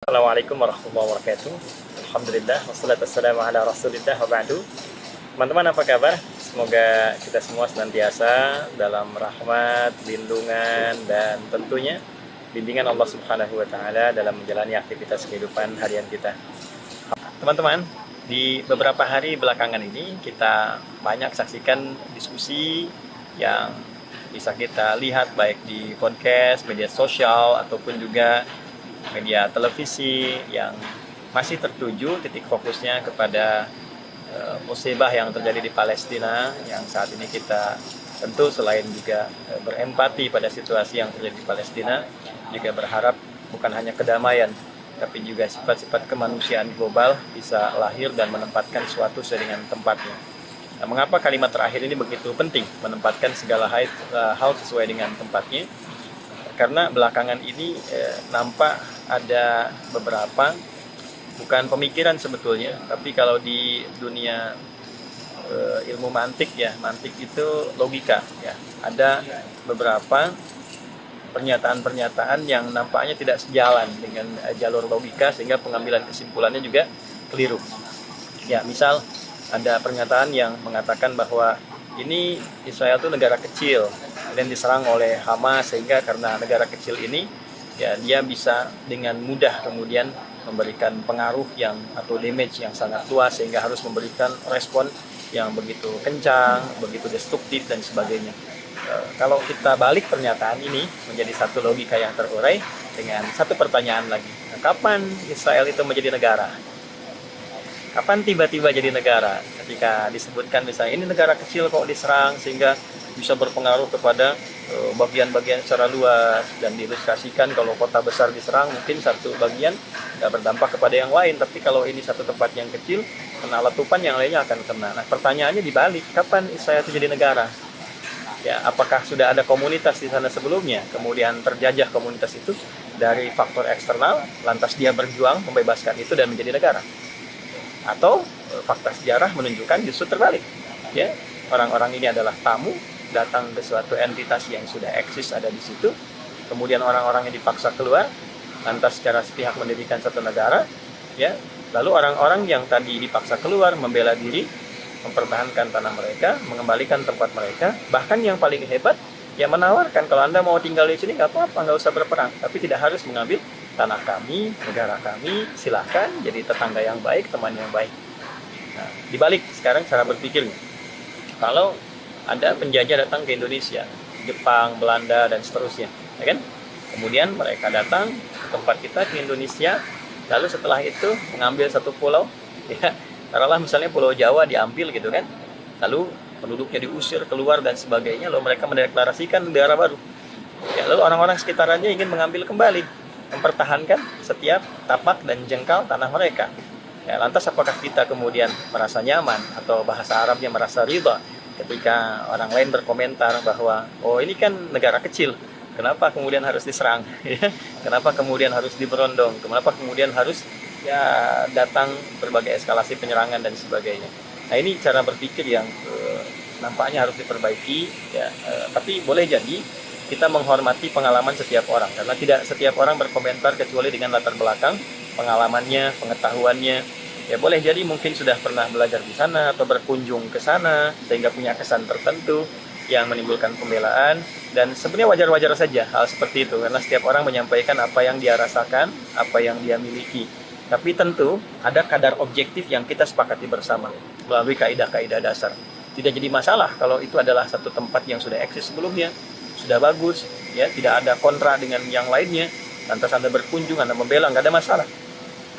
Assalamualaikum warahmatullahi wabarakatuh. Alhamdulillah, wassalatu wassalamu ala rasulillah wa ba'du. Teman-teman apa kabar? Semoga kita semua senantiasa dalam rahmat, lindungan, dan tentunya bimbingan Allah Subhanahu wa Ta'ala dalam menjalani aktivitas kehidupan harian kita. Teman-teman, di beberapa hari belakangan ini kita banyak saksikan diskusi yang bisa kita lihat baik di podcast, media sosial, ataupun juga media televisi yang masih tertuju titik fokusnya kepada musibah yang terjadi di Palestina, yang saat ini kita tentu selain juga berempati pada situasi yang terjadi di Palestina, juga berharap bukan hanya kedamaian tapi juga sifat-sifat kemanusiaan global bisa lahir dan menempatkan suatu sesuai dengan tempatnya. Nah, mengapa kalimat terakhir ini begitu penting, menempatkan segala hal sesuai dengan tempatnya? Karena belakangan ini nampak ada beberapa, bukan pemikiran sebetulnya, tapi kalau di dunia ilmu mantik ya, mantik itu logika ya, ada beberapa pernyataan-pernyataan yang nampaknya tidak sejalan dengan jalur logika sehingga pengambilan kesimpulannya juga keliru. Ya, misal ada pernyataan yang mengatakan bahwa ini Israel itu negara kecil dan diserang oleh Hamas, sehingga karena negara kecil ini ya dia bisa dengan mudah kemudian memberikan pengaruh yang atau damage yang sangat luas sehingga harus memberikan respon yang begitu kencang, begitu destruktif dan sebagainya. Kalau kita balik pernyataan ini menjadi satu logika yang terurai dengan satu pertanyaan lagi. Kapan Israel itu menjadi negara? Kapan tiba-tiba jadi negara? Ketika disebutkan misalnya ini negara kecil kok diserang sehingga bisa berpengaruh kepada bagian-bagian secara luas, dan diilustrasikan kalau kota besar diserang mungkin satu bagian tidak berdampak kepada yang lain, tapi kalau ini satu tempat yang kecil kena letupan yang lainnya akan kena. Nah, pertanyaannya dibalik, kapan Israel itu jadi negara? Ya, apakah sudah ada komunitas di sana sebelumnya, kemudian terjajah komunitas itu dari faktor eksternal, lantas dia berjuang membebaskan itu dan menjadi negara? Atau fakta sejarah menunjukkan justru terbalik, ya, orang-orang ini adalah tamu datang ke suatu entitas yang sudah eksis ada di situ, kemudian orang-orang yang dipaksa keluar, lantas secara sepihak mendirikan satu negara, ya, lalu orang-orang yang tadi dipaksa keluar membela diri, mempertahankan tanah mereka, mengembalikan tempat mereka, bahkan yang paling hebat, ya menawarkan kalau Anda mau tinggal di sini nggak apa-apa, nggak usah berperang, tapi tidak harus mengambil tanah kami, negara kami, silahkan jadi tetangga yang baik, teman yang baik. Nah, dibalik sekarang cara berpikirnya, kalau ada penjajah datang ke Indonesia, Jepang, Belanda, dan seterusnya, ya kan? Kemudian mereka datang ke tempat kita di Indonesia, lalu setelah itu mengambil satu pulau, ya, taruhlah misalnya Pulau Jawa diambil gitu kan, lalu penduduknya diusir keluar dan sebagainya, lalu mereka mendeklarasikan negara baru. Ya, lalu orang-orang sekitarannya ingin mengambil kembali, mempertahankan setiap tapak dan jengkal tanah mereka. Ya, lantas apakah kita kemudian merasa nyaman atau bahasa Arabnya merasa ridha ketika orang lain berkomentar bahwa oh ini kan negara kecil, kenapa kemudian harus diserang? Kenapa kemudian harus diberondong? Kenapa kemudian harus ya datang berbagai eskalasi penyerangan dan sebagainya? Nah, ini cara berpikir yang nampaknya harus diperbaiki, ya. Tapi boleh jadi kita menghormati pengalaman setiap orang, karena tidak setiap orang berkomentar kecuali dengan latar belakang pengalamannya, pengetahuannya. Ya, boleh jadi mungkin sudah pernah belajar di sana atau berkunjung ke sana sehingga punya kesan tertentu yang menimbulkan pembelaan, dan sebenarnya wajar-wajar saja hal seperti itu karena setiap orang menyampaikan apa yang dia rasakan, apa yang dia miliki. Tapi tentu ada kadar objektif yang kita sepakati bersama melalui kaidah-kaidah dasar. Tidak jadi masalah kalau itu adalah satu tempat yang sudah eksis sebelumnya, sudah bagus, ya, tidak ada kontra dengan yang lainnya. Lantas Anda berkunjung, Anda membela, nggak ada masalah.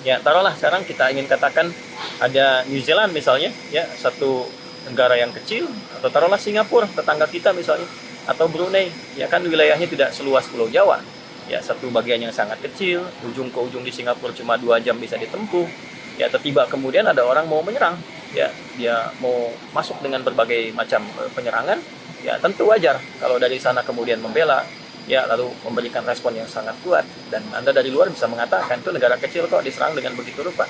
Ya, taruhlah sekarang kita ingin katakan ada New Zealand misalnya, ya, satu negara yang kecil, atau taruhlah Singapura, tetangga kita misalnya, atau Brunei, ya kan wilayahnya tidak seluas Pulau Jawa, ya, satu bagian yang sangat kecil, ujung ke ujung di Singapura cuma 2 jam bisa ditempuh, ya, tiba kemudian ada orang mau menyerang, ya, dia mau masuk dengan berbagai macam penyerangan, ya tentu wajar kalau dari sana kemudian membela, ya, lalu memberikan respon yang sangat kuat, dan Anda dari luar bisa mengatakan itu negara kecil kok diserang dengan begitu rupa.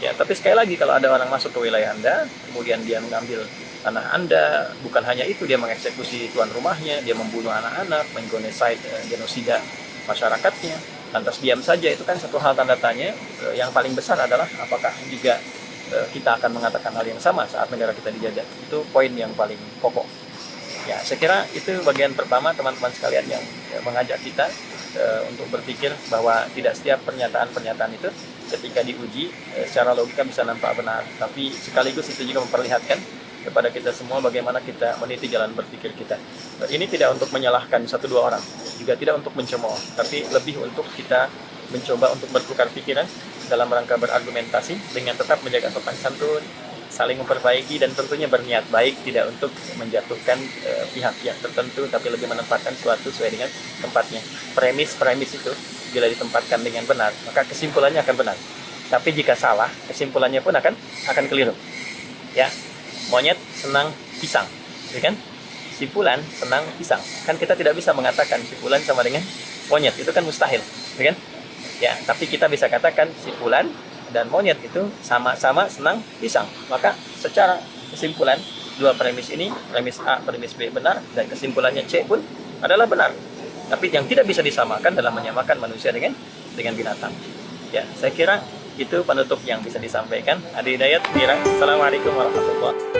Ya, tapi sekali lagi kalau ada orang masuk ke wilayah Anda, kemudian dia mengambil tanah Anda, bukan hanya itu, dia mengeksekusi tuan rumahnya, dia membunuh anak-anak, menggenosida masyarakatnya, Lantas diam saja itu kan satu hal tanda tanya. Yang paling besar adalah apakah juga kita akan mengatakan hal yang sama saat negara kita dijajah. Itu poin yang paling pokok. Ya, saya kira itu bagian pertama teman-teman sekalian yang mengajak kita untuk berpikir bahwa tidak setiap pernyataan-pernyataan itu ketika diuji secara logika bisa nampak benar, tapi sekaligus itu juga memperlihatkan kepada kita semua bagaimana kita meniti jalan berpikir kita. Ini tidak untuk menyalahkan satu dua orang, juga tidak untuk mencemooh, tapi lebih untuk kita mencoba untuk bertukar pikiran dalam rangka berargumentasi dengan tetap menjaga sopan santun, saling memperbaiki, dan tentunya berniat baik, tidak untuk menjatuhkan pihak-pihak tertentu, tapi lebih menempatkan suatu sesuai dengan tempatnya. Premis itu bila ditempatkan dengan benar, maka kesimpulannya akan benar. Tapi jika salah, kesimpulannya pun akan keliru. Ya, monyet senang pisang, ya kan? Si fulan senang pisang. Kan kita tidak bisa mengatakan si fulan sama dengan monyet, itu kan mustahil, ya kan? Ya, tapi kita bisa katakan si fulan dan monyet itu sama-sama senang pisang. Maka secara kesimpulan dua premis ini, premis A, premis B benar, dan kesimpulannya C pun adalah benar. Tapi yang tidak bisa disamakan dalam menyamakan manusia dengan binatang. Ya, saya kira itu penutup yang bisa disampaikan. Adi Hidayat, Mira. Assalamualaikum warahmatullahi wabarakatuh.